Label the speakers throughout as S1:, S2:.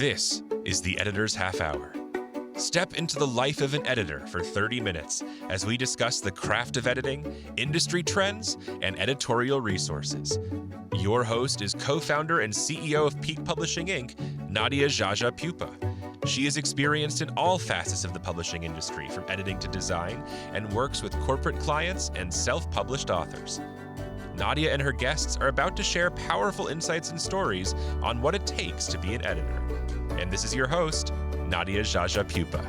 S1: This is the Editor's Half Hour. Step into the life of an editor for 30 minutes as we discuss the craft of editing, industry trends, and editorial resources. Your host is co-founder and CEO of Peak Publishing Inc., Nadia Jaja Pupa. She is experienced in all facets of the publishing industry, from editing to design, and works with corporate clients and self-published authors. Nadia and her guests are about to share powerful insights and stories on what it takes to be an editor. And this is your host, Nadia Jaja Pupa.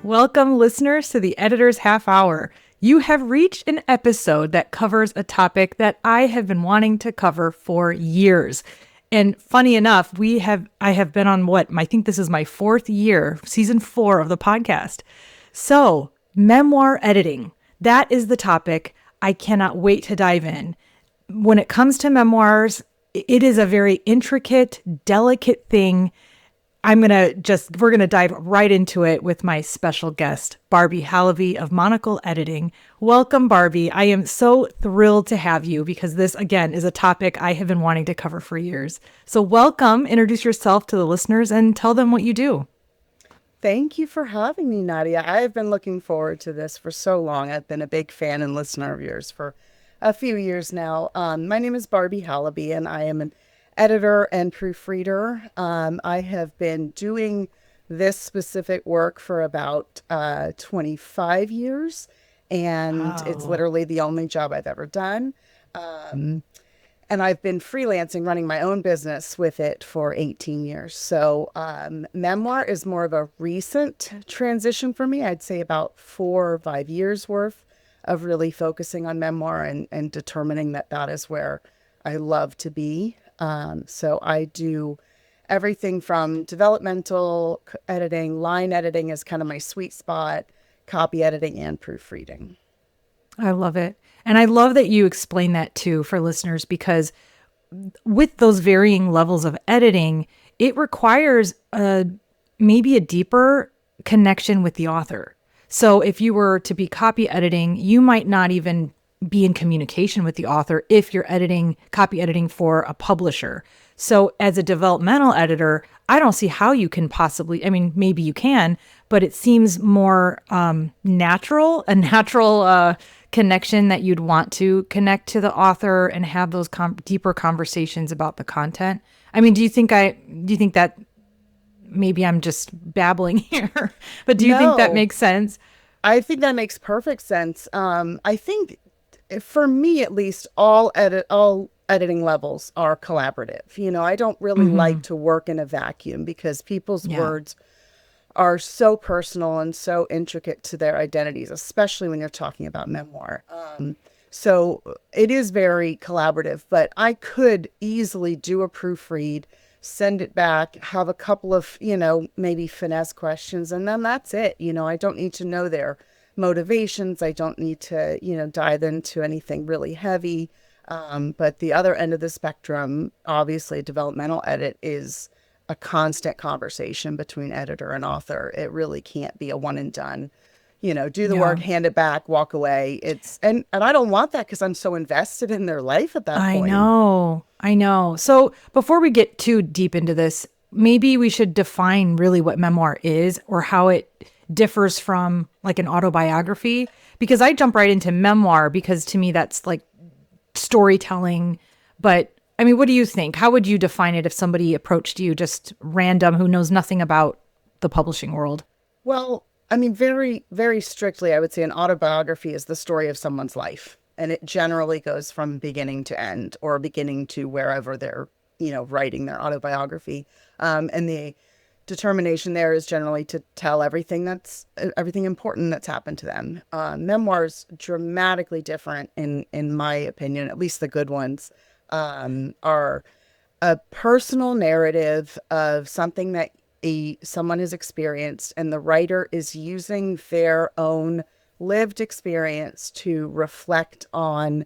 S2: Welcome, listeners, to the Editor's Half Hour. You have reached an episode that covers a topic that I have been wanting to cover for years. And funny enough, I have been on I think this is my fourth year, season 4 of the podcast. So, memoir editing, that is the topic. I cannot wait to dive in. When it comes to memoirs, it is a very intricate, delicate thing. We're going to dive right into it with my special guest, Barbie Halaby of Monocle Editing. Welcome, Barbie. I am so thrilled to have you because this, again, is a topic I have been wanting to cover for years. So welcome, introduce yourself to the listeners and tell them what you do.
S3: Thank you for having me, Nadia. I've been looking forward to this for so long. I've been a big fan and listener of yours for a few years now. My name is Barbie Halaby, and I am an editor and proofreader. I have been doing this specific work for about 25 years, and
S2: Wow.
S3: It's literally the only job I've ever done. And I've been freelancing, running my own business with it for 18 years. So memoir is more of a recent transition for me. I'd say about 4 or 5 years worth of really focusing on memoir and determining that is where I love to be. So I do everything from developmental editing, line editing is kind of my sweet spot, copy editing, and proofreading.
S2: I love it. And I love that you explain that too for listeners, because with those varying levels of editing, it requires maybe a deeper connection with the author. So if you were to be copy editing, you might not even be in communication with the author if you're copy editing for a publisher. So as a developmental editor, I don't see how you can possibly, maybe you can, but it seems more a natural connection that you'd want to connect to the author and have those deeper conversations about the content. Do you think that maybe I'm just babbling here, but do you think that makes sense?
S3: I think that makes perfect sense. I think for me, at least, all editing levels are collaborative. I don't really like to work in a vacuum because people's words are so personal and so intricate to their identities, especially when you're talking about memoir. So it is very collaborative, but I could easily do a proofread, send it back, have a couple of, maybe finesse questions, and then that's it. I don't need to know their motivations. I don't need to, dive into anything really heavy. But the other end of the spectrum, obviously, developmental edit is a constant conversation between editor and author. It really can't be a one and done. Do the work, hand it back, walk away. And I don't want that because I'm so invested in their life at that point.
S2: I know. So before we get too deep into this, maybe we should define really what memoir is or how it differs from like an autobiography, because I jump right into memoir because to me that's like storytelling. But what do you think? How would you define it if somebody approached you just random who knows nothing about the publishing world?
S3: Well, very, very strictly, I would say an autobiography is the story of someone's life. And it generally goes from beginning to end or beginning to wherever they're, writing their autobiography. And the determination there is generally to tell everything important that's happened to them. Memoirs, dramatically different in my opinion, at least the good ones, are a personal narrative of something that someone has experienced, and the writer is using their own lived experience to reflect on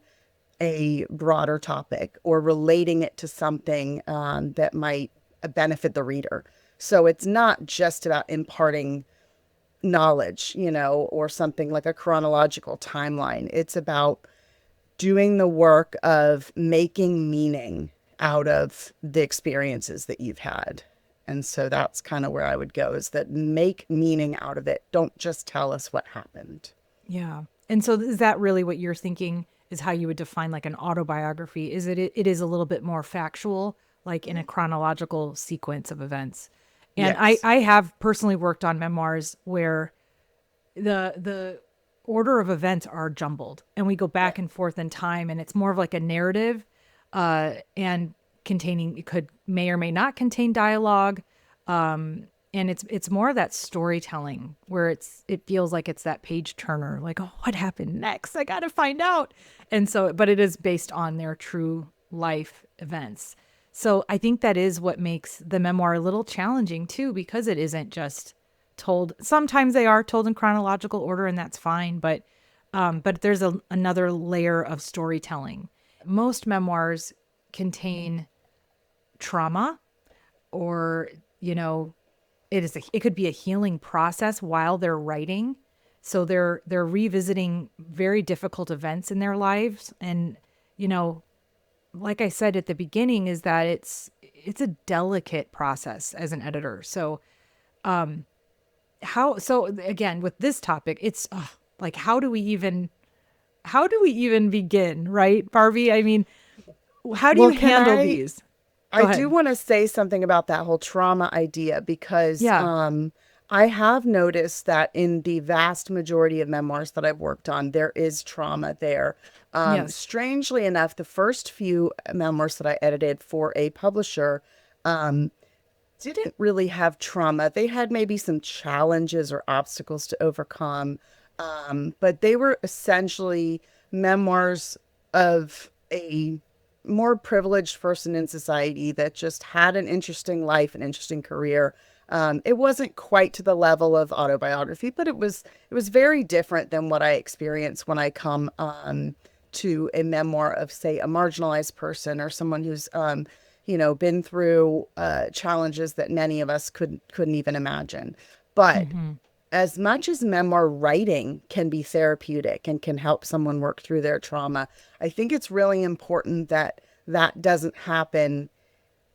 S3: a broader topic or relating it to something that might benefit the reader. So it's not just about imparting knowledge, or something like a chronological timeline. It's about doing the work of making meaning out of the experiences that you've had. And so that's kind of where I would go, is that make meaning out of it. Don't just tell us what happened.
S2: Yeah. And so is that really what you're thinking is how you would define like an autobiography? Is it is a little bit more factual, like in a chronological sequence of events? And
S3: Yes.
S2: I have personally worked on memoirs where the order of events are jumbled and we go back and forth in time, and it's more of like a narrative and containing, it could may or may not contain dialogue, and it's more of that storytelling where it feels like it's that page turner, like, oh, what happened next, I gotta find out. And so, but it is based on their true life events. So I think that is what makes the memoir a little challenging too, because it isn't just told. Sometimes they are told in chronological order, and that's fine. But there's another layer of storytelling. Most memoirs contain trauma, or it could be a healing process while they're writing. So they're revisiting very difficult events in their lives, and like I said at the beginning, is that it's a delicate process as an editor. So so again, with this topic, it's like, how do we even begin, right, Barbie? I mean, how do you handle these?
S3: I do want to say something about that whole trauma idea, because I have noticed that in the vast majority of memoirs that I've worked on, there is trauma there.
S2: Yes.
S3: Strangely enough, the first few memoirs that I edited for a publisher didn't really have trauma. They had maybe some challenges or obstacles to overcome, but they were essentially memoirs of a more privileged person in society that just had an interesting life, an interesting career. It wasn't quite to the level of autobiography, but it was very different than what I experience when I come to a memoir of, say, a marginalized person, or someone who's been through challenges that many of us couldn't even imagine. But as much as memoir writing can be therapeutic and can help someone work through their trauma, I think it's really important that that doesn't happen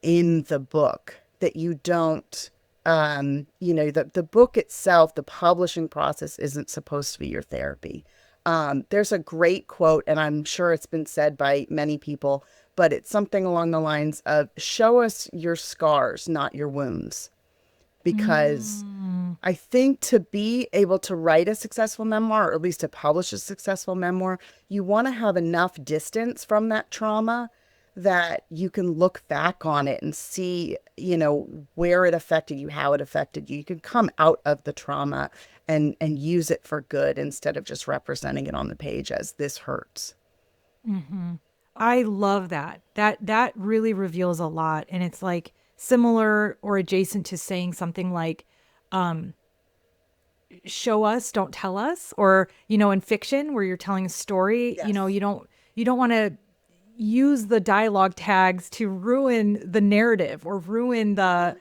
S3: in the book, that you don't, the book itself, the publishing process isn't supposed to be your therapy. There's a great quote, and I'm sure it's been said by many people, but it's something along the lines of, show us your scars, not your wounds. Because I think to be able to write a successful memoir, or at least to publish a successful memoir, you want to have enough distance from that trauma that you can look back on it and see, where it affected you, how it affected you. You can come out of the trauma and use it for good, instead of just representing it on the page as, this hurts.
S2: I love that. That really reveals a lot. And it's like similar or adjacent to saying something like, show us, don't tell us. Or, in fiction where you're telling a story,
S3: Yes.
S2: you don't want to use the dialogue tags to ruin the narrative or ruin the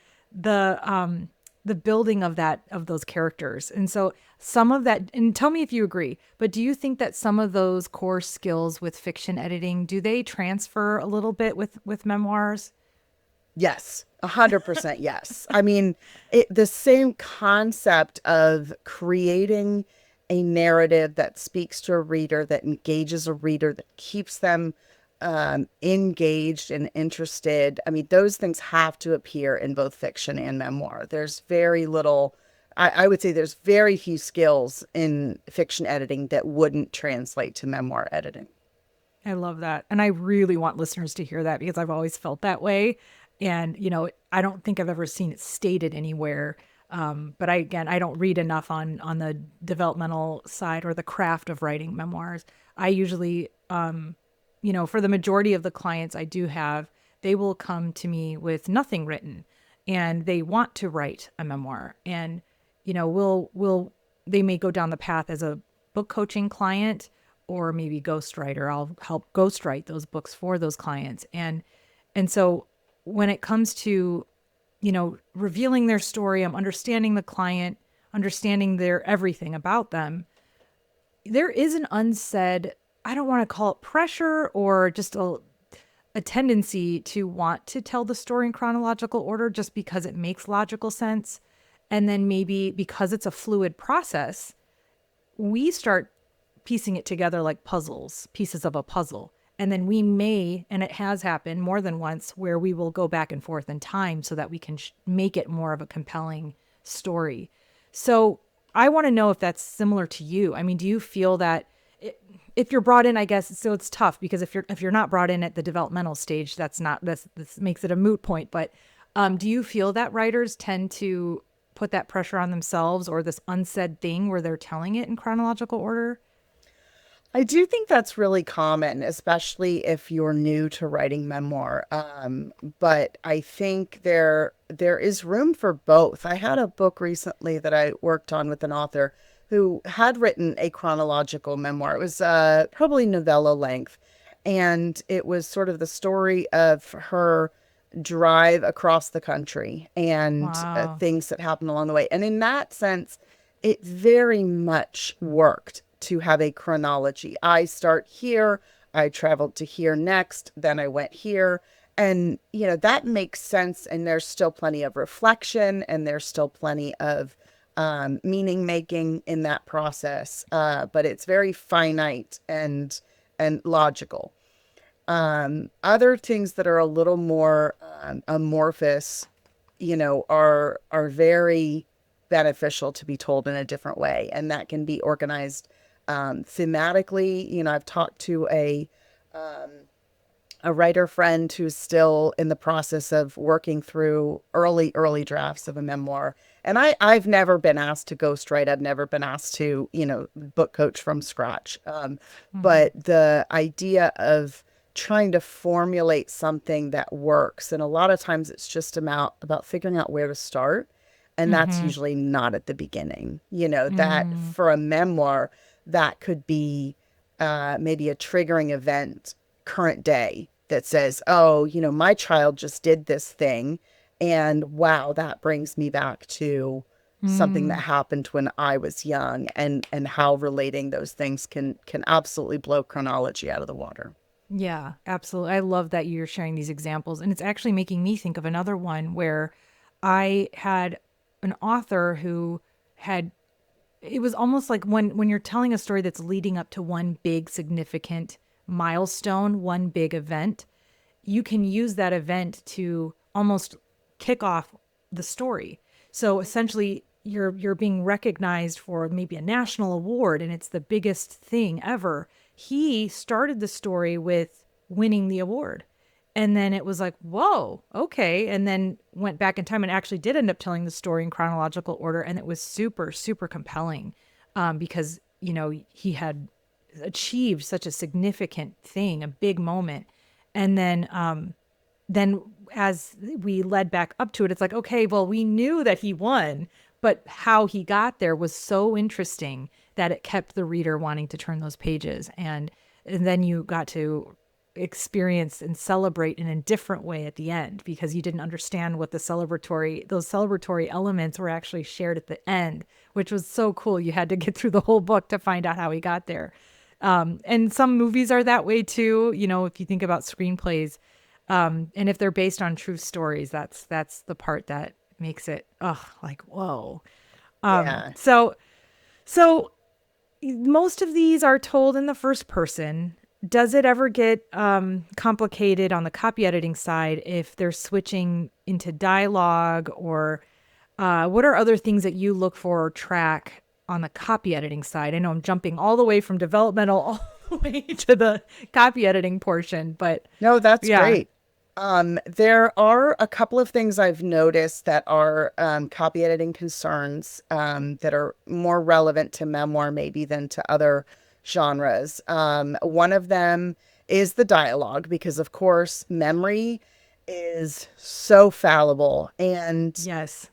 S2: building of those characters. And so some of that, and tell me if you agree, but do you think that some of those core skills with fiction editing, do they transfer a little bit with memoirs?
S3: Yes, 100% yes. I mean, the same concept of creating a narrative that speaks to a reader, that engages a reader, that keeps them engaged and interested. I mean, those things have to appear in both fiction and memoir. There's very little, I would say there's very few skills in fiction editing that wouldn't translate to memoir editing.
S2: I love that. And I really want listeners to hear that, because I've always felt that way. And, I don't think I've ever seen it stated anywhere. But I don't read enough on the developmental side or the craft of writing memoirs. I usually, for the majority of the clients I do have, they will come to me with nothing written, and they want to write a memoir. And, they may go down the path as a book coaching client, or maybe ghostwriter. I'll help ghostwrite those books for those clients. And so when it comes to, revealing their story, I'm understanding the client, understanding their everything about them. There is an unsaid, I don't want to call it pressure, or just a tendency to want to tell the story in chronological order just because it makes logical sense. And then maybe because it's a fluid process, we start piecing it together like puzzles, pieces of a puzzle. And then we may, and it has happened more than once, where we will go back and forth in time so that we can make it more of a compelling story. So I want to know if that's similar to you. I mean, do you feel that if you're brought in, I guess, so it's tough because if you're not brought in at the developmental stage, this makes it a moot point. But do you feel that writers tend to put that pressure on themselves, or this unsaid thing where they're telling it in chronological order?
S3: I do think that's really common, especially if you're new to writing memoir. But I think there is room for both. I had a book recently that I worked on with an author who had written a chronological memoir. It was probably novella length, and it was sort of the story of her drive across the country and
S2: Wow.
S3: things that happened along the way. And in that sense, it very much worked to have a chronology. I start here, I traveled to here next, then I went here. And, that makes sense. And there's still plenty of reflection and there's still plenty of meaning making in that process. But it's very finite and logical. Other things that are a little more amorphous, are very beneficial to be told in a different way. And that can be organized thematically. I've talked to a writer friend who's still in the process of working through early drafts of a memoir. And I've never been asked to ghostwrite. I've never been asked to, book coach from scratch. But the idea of trying to formulate something that works, and a lot of times it's just about figuring out where to start. And that's usually not at the beginning, that for a memoir, that could be maybe a triggering event, current day, that says, oh, my child just did this thing. And wow, that brings me back to something that happened when I was young, and how relating those things can absolutely blow chronology out of the water.
S2: Yeah, absolutely. I love that you're sharing these examples. And it's actually making me think of another one where I had an author who had, it was almost like when you're telling a story that's leading up to one big significant milestone, one big event, you can use that event to almost kick off the story. So essentially you're being recognized for maybe a national award and it's the biggest thing ever. He started the story with winning the award. And then it was like, whoa, okay. And then went back in time and actually did end up telling the story in chronological order. And it was super, super compelling because, he had achieved such a significant thing, a big moment. And then as we led back up to it, it's like, okay, well, we knew that he won, but how he got there was so interesting that it kept the reader wanting to turn those pages. And then you got to experience and celebrate in a different way at the end because you didn't understand what those celebratory elements were actually shared at the end, which was so cool. You had to get through the whole book to find out how he got there. And some movies are that way too. If you think about screenplays, and if they're based on true stories, that's the part that makes it, like, whoa.
S3: Yeah.
S2: So most of these are told in the first person. Does it ever get complicated on the copy editing side if they're switching into dialogue, or what are other things that you look for or track on the copy editing side? I know I'm jumping all the way from developmental all the way to the copy editing portion, but
S3: No, that's
S2: yeah.
S3: great. There are a couple of things I've noticed that are copy editing concerns that are more relevant to memoir maybe than to other genres. One of them is the dialogue, because of course memory is so fallible and
S2: Yes.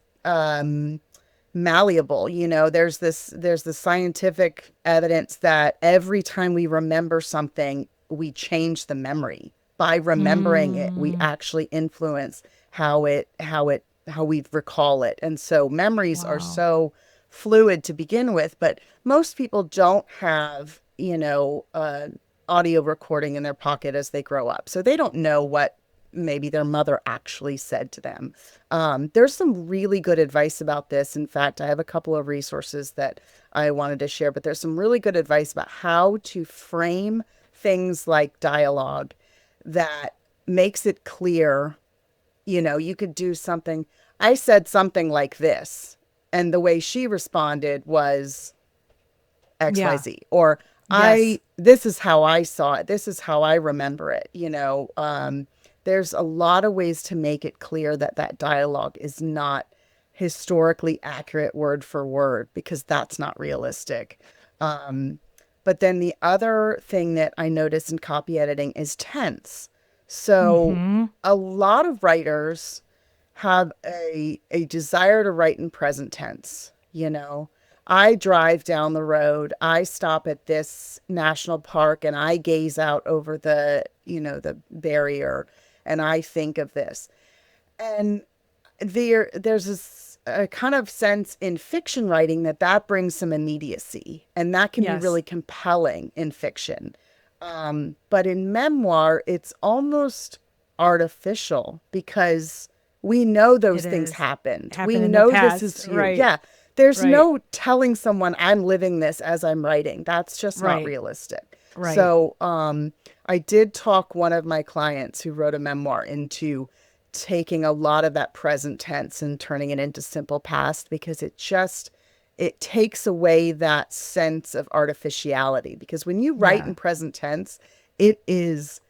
S3: malleable. There's the scientific evidence that every time we remember something, we change the memory. By remembering it, we actually influence how we recall it. And so memories are so fluid to begin with, but most people don't have, audio recording in their pocket as they grow up. So they don't know what maybe their mother actually said to them. There's some really good advice about this. In fact, I have a couple of resources that I wanted to share, but there's some really good advice about how to frame things like dialogue that makes it clear. You know, you could do something. I said something like this, and the way she responded was XYZ. Or
S2: Yes.
S3: this is how I saw it. This is how I remember it. There's a lot of ways to make it clear that that dialogue is not historically accurate word for word, because that's not realistic. But then the other thing that I noticed in copy editing is tense. So a lot of writers have a desire to write in present tense. I drive down the road, I stop at this national park, and I gaze out over the barrier, and I think of this. And there's a kind of sense in fiction writing that brings some immediacy, and that can be really compelling in fiction. But in memoir, it's almost artificial, because we know those things happened. We know this is you.
S2: Right.
S3: Yeah. There's no telling someone I'm living this as I'm writing. That's just not realistic.
S2: Right.
S3: So I did talk one of my clients who wrote a memoir into taking a lot of that present tense and turning it into simple past, because it takes away that sense of artificiality. Because when you write in present tense, it is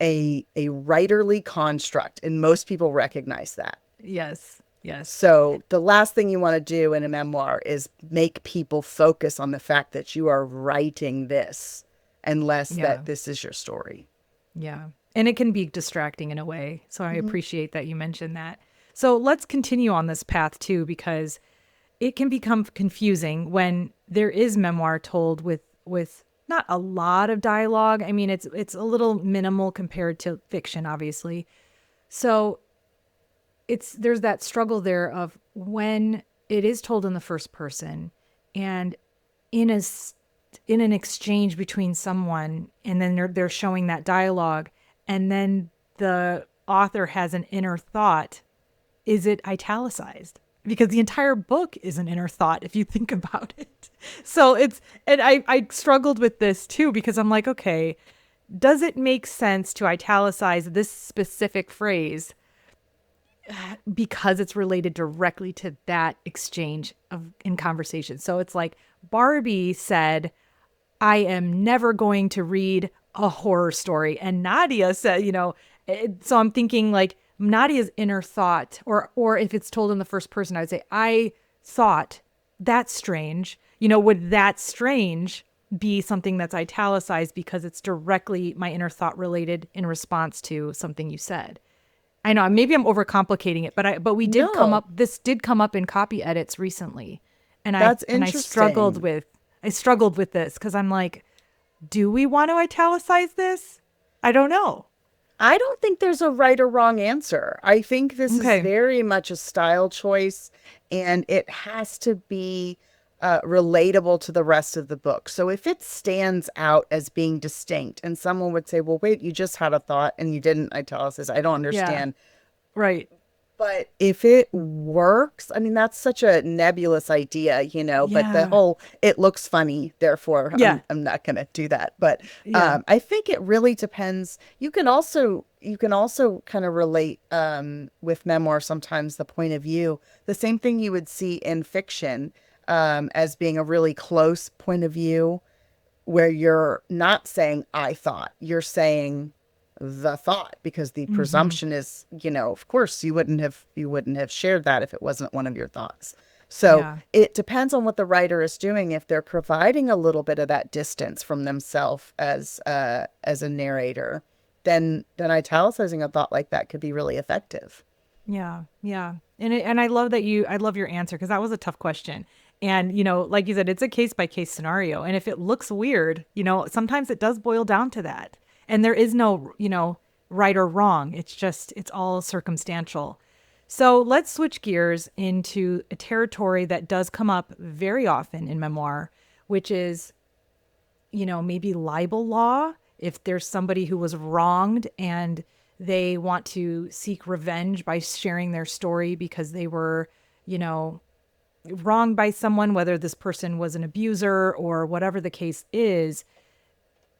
S3: a writerly construct, and most people recognize that.
S2: Yes. Yes.
S3: So the last thing you want to do in a memoir is make people focus on the fact that you are writing this, and less that this is your story.
S2: Yeah. And it can be distracting in a way. So I appreciate that you mentioned that. So let's continue on this path too, because it can become confusing when there is memoir told with not a lot of dialogue. I mean, it's a little minimal compared to fiction, obviously. So there's that struggle there of when it is told in the first person, and in an exchange between someone, and then they're showing that dialogue, and then the author has an inner thought. Is it italicized? Because the entire book is an inner thought if you think about it. So I struggled with this too, because I'm like, okay, does it make sense to italicize this specific phrase because it's related directly to that exchange in conversation? So it's like Barbie said, I am never going to read a horror story. And Nadia said, so I'm thinking like Nadia's inner thought, or if it's told in the first person, I would say, I thought that's strange. Would that strange be something that's italicized because it's directly my inner thought related in response to something you said? I know maybe I'm overcomplicating it, but we did this did come up in copy edits recently. And
S3: that's
S2: I struggled with this, because I'm like, do we want to italicize this? I don't know.
S3: I don't think there's a right or wrong answer. I think this is very much a style choice, and it has to be relatable to the rest of the book. So if it stands out as being distinct, and someone would say, well, wait, you just had a thought and you didn't italicize, I don't understand.
S2: Yeah. Right.
S3: But if it works, I mean, that's such a nebulous idea, but the whole, it looks funny, therefore I'm not going to do that. But I think it really depends. You can also kind of relate with memoir sometimes the point of view, the same thing you would see in fiction as being a really close point of view, where you're not saying I thought, you're saying the thought, because the presumption is, of course you wouldn't have shared that if it wasn't one of your thoughts. So it depends on what the writer is doing. If they're providing a little bit of that distance from themselves as a narrator, then italicizing a thought like that could be really effective.
S2: Yeah. Yeah. And I love I love your answer, because that was a tough question. And, like you said, it's a case by case scenario. And if it looks weird, sometimes it does boil down to that. And there is no, right or wrong. It's all circumstantial. So let's switch gears into a territory that does come up very often in memoir, which is, maybe libel law. if there's somebody who was wronged and they want to seek revenge by sharing their story because they were, you know, wronged by someone, whether this person was an abuser or whatever the case is,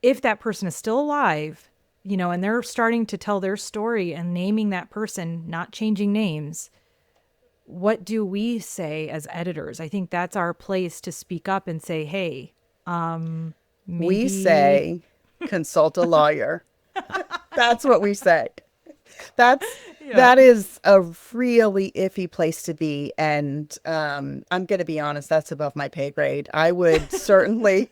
S2: if that person is still alive, you know, and they're starting to tell their story and naming that person, not changing names, what do we say as editors? I think that's our place to speak up and say, hey, maybe
S3: We say consult a lawyer. That's what we say. That is a really iffy place to be. And I'm going to be honest, that's above my pay grade. I would certainly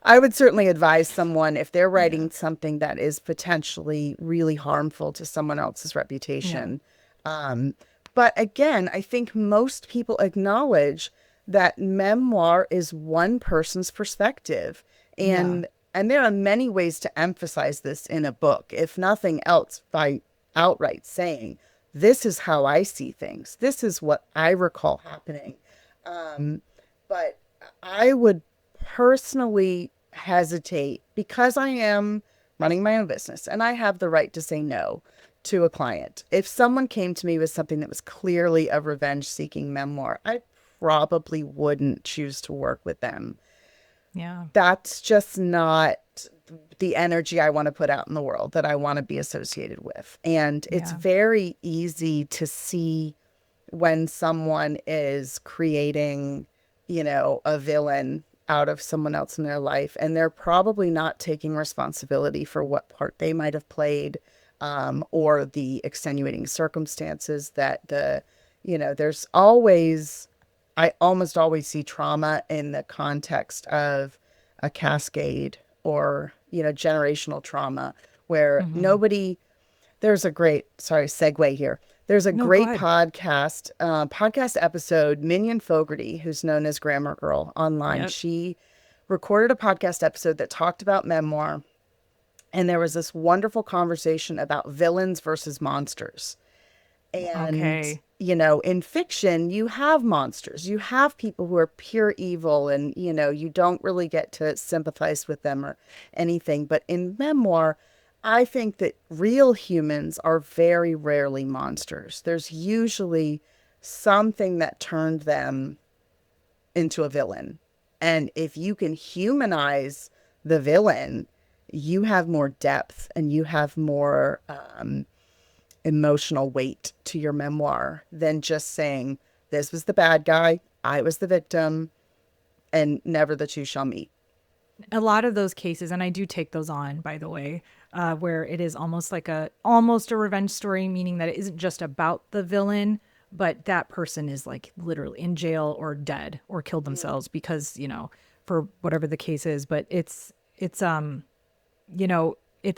S3: advise someone if they're writing something that is potentially really harmful to someone else's reputation. But again, I think most people acknowledge that memoir is one person's perspective. And there are many ways to emphasize this in a book, if nothing else, by outright saying, this is how I see things. This is what I recall happening. But I would personally hesitate, because I am running my own business and I have the right to say no to a client. If someone came to me with something that was clearly a revenge-seeking memoir, I probably wouldn't choose to work with them.
S2: Yeah.
S3: That's just not the energy I want to put out in the world, that I want to be associated with. And it's very easy to see when someone is creating, you know, a villain out of someone else in their life, and they're probably not taking responsibility for what part they might have played, or the extenuating circumstances that there's always, I almost always see trauma in the context of a cascade or, generational trauma where there's a great, segue here. There's a great podcast episode, Minion Fogarty, who's known as Grammar Girl online. Yep. She recorded a podcast episode that talked about memoir. And there was this wonderful conversation about villains versus monsters. And, in fiction, you have monsters. You have people who are pure evil and, you don't really get to sympathize with them or anything. But in memoir, I think that real humans are very rarely monsters. There's usually something that turned them into a villain. And if you can humanize the villain, you have more depth and you have more emotional weight to your memoir than just saying, this was the bad guy, I was the victim, and never the two shall meet.
S2: A lot of those cases, and I do take those on, by the way, where it is almost a revenge story, meaning that it isn't just about the villain, but that person is like literally in jail or dead or killed themselves because, for whatever the case is. But it's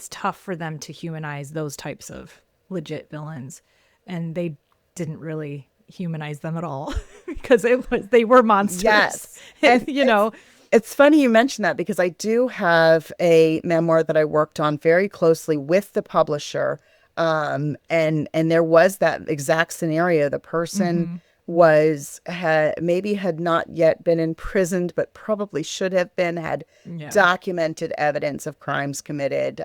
S2: tough for them to humanize those types of legit villains, and they didn't really humanize them at all because they were monsters. Yes. And
S3: it's funny you mention that, because I do have a memoir that I worked on very closely with the publisher. And there was that exact scenario. The person had not yet been imprisoned, but probably should have been, had documented evidence of crimes committed.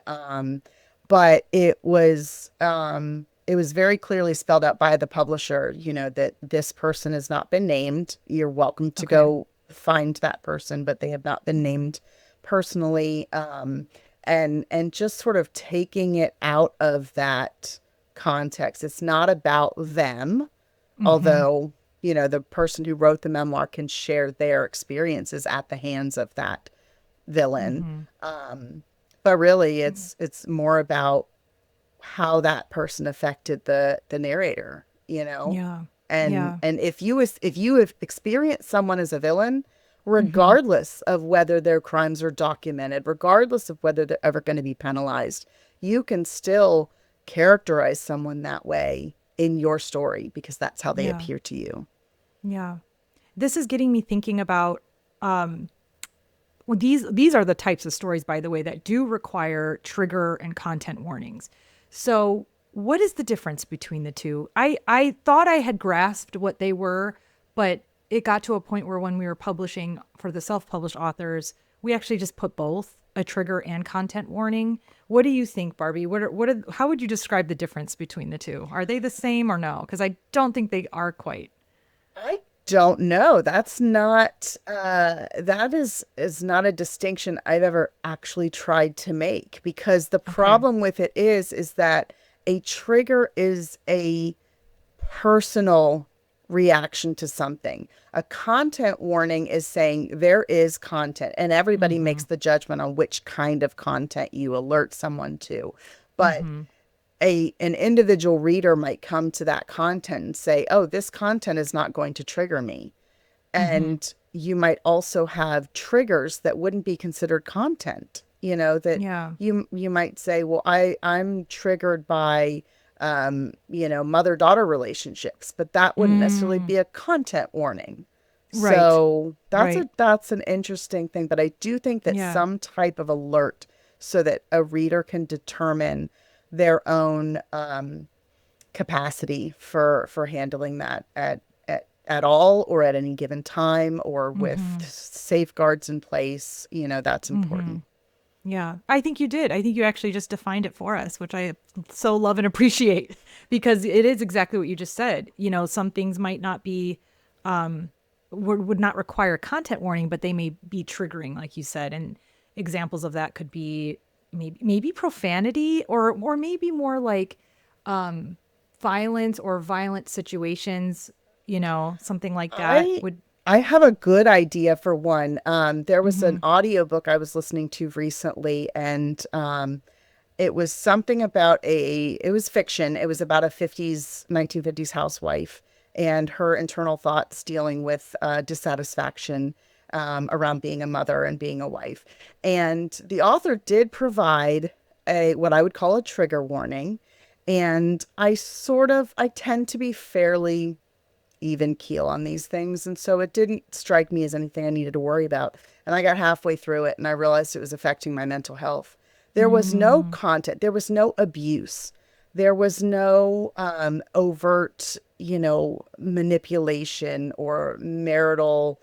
S3: But it was very clearly spelled out by the publisher, that this person has not been named. You're welcome to go find that person, but they have not been named personally. And just sort of taking it out of that context. It's not about them, although, the person who wrote the memoir can share their experiences at the hands of that villain. But really it's more about how that person affected the narrator, And if you have experienced someone as a villain, regardless of whether their crimes are documented, regardless of whether they're ever going to be penalized, you can still characterize someone that way in your story because that's how they appear to you.
S2: Yeah. This is getting me thinking about, these are the types of stories, by the way, that do require trigger and content warnings. So what is the difference between the two? I thought I had grasped what they were, but it got to a point where when we were publishing for the self-published authors, we actually just put both a trigger and content warning. What do you think, Barbie? How would you describe the difference between the two? Are they the same or no? Because I don't think they are quite.
S3: I don't know. That's not that is not a distinction I've ever actually tried to make, because the problem with it is that a trigger is a personal reaction to something. A content warning is saying there is content, and everybody makes the judgment on which kind of content you alert someone to. But an individual reader might come to that content and say, oh, this content is not going to trigger me. And you might also have triggers that wouldn't be considered content, that you might say, well, I'm triggered by mother-daughter relationships, but that wouldn't necessarily be a content warning.
S2: Right.
S3: So
S2: Right.
S3: that's an interesting thing. But I do think that some type of alert, so that a reader can determine their own capacity for handling that at all, or at any given time, or with safeguards in place, that's important.
S2: Yeah, I think you did. I think you actually just defined it for us, which I so love and appreciate, because it is exactly what you just said. Some things might not be, would not require content warning, but they may be triggering, like you said. And examples of that could be maybe profanity, or maybe more like violence or violent situations, something like that would.
S3: I have a good idea for one. There was an audiobook I was listening to recently, and it was something about it was fiction. It was about a 1950s housewife and her internal thoughts dealing with dissatisfaction around being a mother and being a wife. And the author did provide what I would call a trigger warning. And I tend to be fairly even keel on these things. And so it didn't strike me as anything I needed to worry about. And I got halfway through it and I realized it was affecting my mental health. There was no content. There was no abuse. There was no overt, manipulation or marital,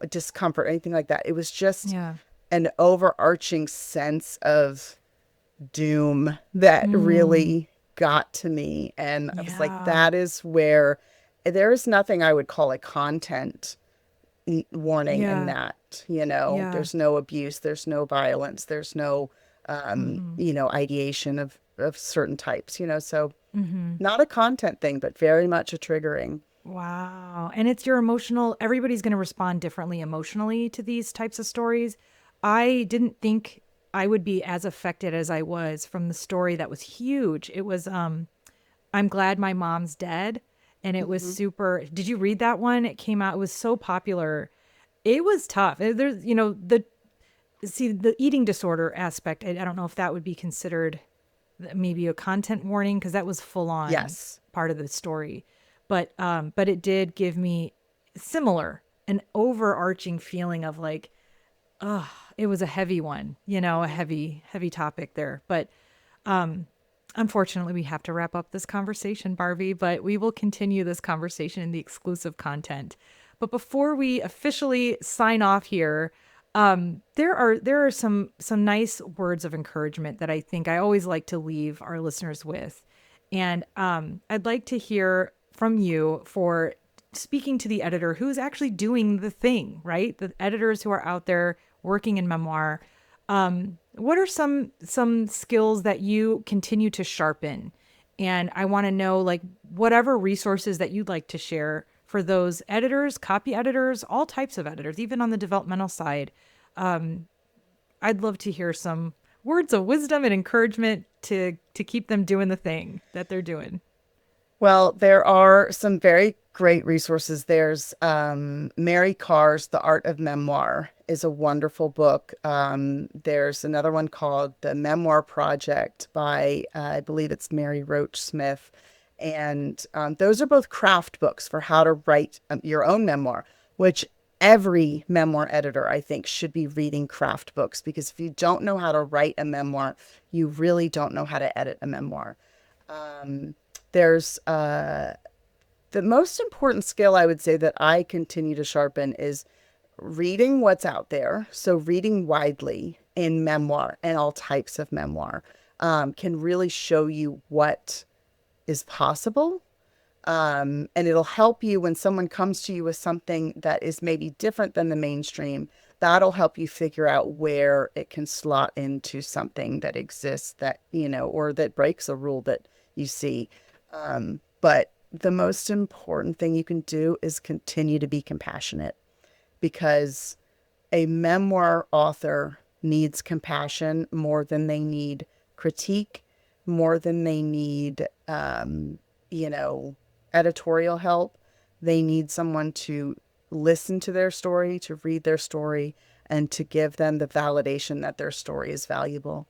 S3: discomfort, anything like that. It was just an overarching sense of doom that really got to me. And I was like, that is where there is nothing I would call a content warning in that, there's no abuse, there's no violence, there's no, ideation of certain types, so not a content thing, but very much a triggering.
S2: Wow. And it's your emotional, everybody's going to respond differently emotionally to these types of stories. I didn't think I would be as affected as I was from the story that was huge. It was, I'm Glad My Mom's Dead. And it was super, did you read that one? It came out, it was so popular. It was tough. There's, the eating disorder aspect. I don't know if that would be considered maybe a content warning, because that was full on part of the story. But it did give me an overarching feeling of like, it was a heavy one, a heavy topic there. But unfortunately, we have to wrap up this conversation, Barbie, but we will continue this conversation in the exclusive content. But before we officially sign off here, there are some nice words of encouragement that I think I always like to leave our listeners with. And I'd like to hear from you for speaking to the editor who's actually doing the thing, right? The editors who are out there working in memoir. What are some skills that you continue to sharpen? And I want to know, like, whatever resources that you'd like to share for those editors, copy editors, all types of editors, even on the developmental side. I'd love to hear some words of wisdom and encouragement to keep them doing the thing that they're doing.
S3: Well, there are some very great resources. There's Mary Carr's The Art of Memoir is a wonderful book. There's another one called The Memoir Project by, I believe it's Mary Roach Smith. And those are both craft books for how to write your own memoir, which every memoir editor, I think, should be reading craft books, because if you don't know how to write a memoir, you really don't know how to edit a memoir. There's the most important skill I would say that I continue to sharpen is reading what's out there, so reading widely in memoir and all types of memoir, can really show you what is possible. And it'll help you when someone comes to you with something that is maybe different than the mainstream. That'll help you figure out where it can slot into something that exists that, or that breaks a rule that you see. But the most important thing you can do is continue to be compassionate, because a memoir author needs compassion more than they need critique, more than they need, editorial help. They need someone to listen to their story, to read their story, and to give them the validation that their story is valuable.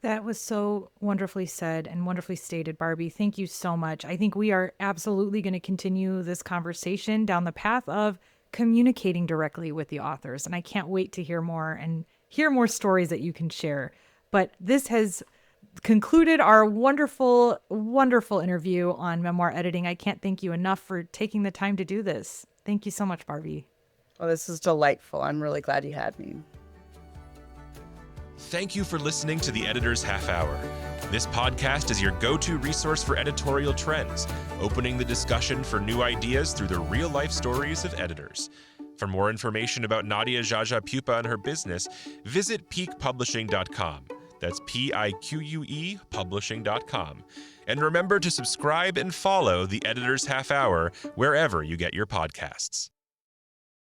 S2: That was so wonderfully said and wonderfully stated, Barbie. Thank you so much. I think we are absolutely going to continue this conversation down the path of communicating directly with the authors. And I can't wait to hear more and hear more stories that you can share. But this has concluded our wonderful, wonderful interview on memoir editing. I can't thank you enough for taking the time to do this. Thank you so much, Barbie.
S3: Well, this is delightful. I'm really glad you had me.
S1: Thank you for listening to the Editor's Half Hour. This podcast is your go-to resource for editorial trends, opening the discussion for new ideas through the real-life stories of editors. For more information about Nadia Jaja Pupa and her business, visit peakpublishing.com. That's PIQUE publishing.com. And remember to subscribe and follow the Editor's Half Hour wherever you get your podcasts.